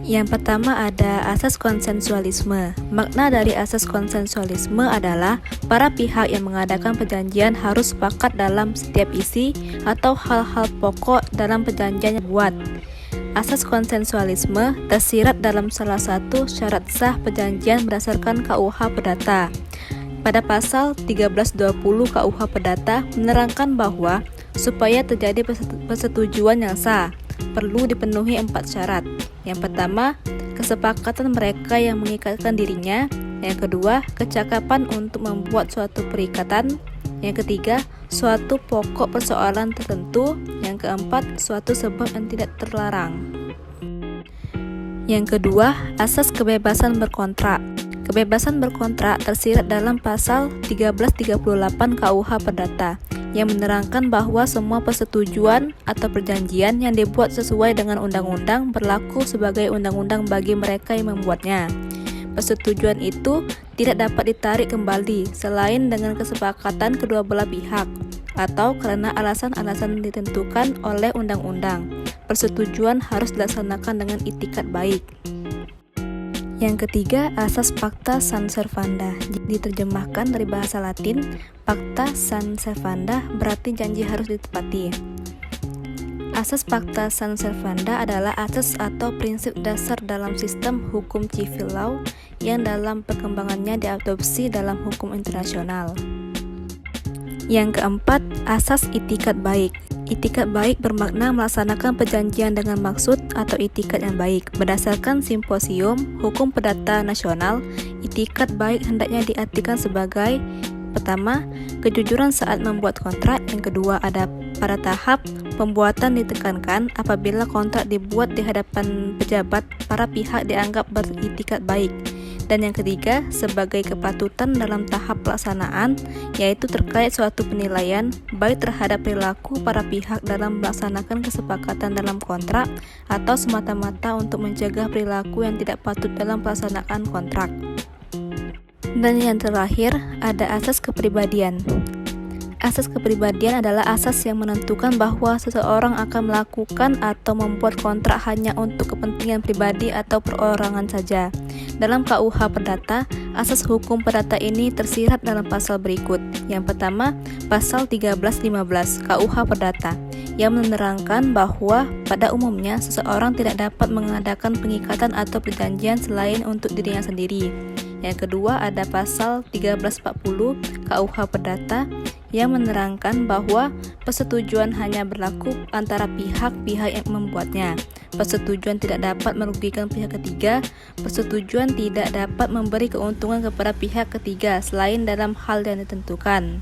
Yang pertama ada asas konsensualisme. Makna dari asas konsensualisme adalah para pihak yang mengadakan perjanjian harus sepakat dalam setiap isi atau hal-hal pokok dalam perjanjian yang dibuat. Asas konsensualisme tersirat dalam salah satu syarat sah perjanjian berdasarkan KUH Perdata. Pada pasal 1320 KUH Perdata menerangkan bahwa supaya terjadi persetujuan yang sah, perlu dipenuhi 4 syarat. Yang pertama, kesepakatan mereka yang mengikatkan dirinya. Yang kedua, kecakapan untuk membuat suatu perikatan. Yang ketiga, suatu pokok persoalan tertentu. Yang keempat, suatu sebab yang tidak terlarang. Yang kedua, asas kebebasan berkontrak. Kebebasan berkontrak tersirat dalam pasal 1338 KUH Perdata yang menerangkan bahwa semua persetujuan atau perjanjian yang dibuat sesuai dengan undang-undang berlaku sebagai undang-undang bagi mereka yang membuatnya. Persetujuan itu tidak dapat ditarik kembali selain dengan kesepakatan kedua belah pihak atau karena alasan-alasan ditentukan oleh undang-undang. Persetujuan harus dilaksanakan dengan itikat baik. Yang ketiga, asas pacta sunt servanda. Diterjemahkan dari bahasa Latin, pacta sunt servanda berarti janji harus ditepati. Asas pacta sunt servanda adalah asas atau prinsip dasar dalam sistem hukum civil law yang dalam perkembangannya diadopsi dalam hukum internasional. Yang keempat, asas itikat baik. Itikat baik bermakna melaksanakan perjanjian dengan maksud atau itikat yang baik. Berdasarkan Simposium Hukum Perdata Nasional, itikat baik hendaknya diartikan sebagai: pertama, kejujuran saat membuat kontrak. Yang kedua, ada pada tahap pembuatan ditekankan apabila kontrak dibuat di hadapan pejabat, para pihak dianggap beritikat baik. Dan yang ketiga, sebagai kepatutan dalam tahap pelaksanaan, yaitu terkait suatu penilaian baik terhadap perilaku para pihak dalam melaksanakan kesepakatan dalam kontrak atau semata-mata untuk mencegah perilaku yang tidak patut dalam pelaksanaan kontrak. Dan yang terakhir, ada asas kepribadian. Asas kepribadian adalah asas yang menentukan bahwa seseorang akan melakukan atau membuat kontrak hanya untuk kepentingan pribadi atau perorangan saja. Dalam KUH Perdata, asas hukum perdata ini tersirat dalam pasal berikut. Yang pertama, pasal 1315 KUH Perdata yang menerangkan bahwa pada umumnya seseorang tidak dapat mengadakan pengikatan atau perjanjian selain untuk dirinya sendiri. Yang kedua, ada pasal 1340 KUH Perdata yang menerangkan bahwa persetujuan hanya berlaku antara pihak-pihak yang membuatnya. Persetujuan tidak dapat merugikan pihak ketiga. Persetujuan tidak dapat memberi keuntungan kepada pihak ketiga selain dalam hal yang ditentukan.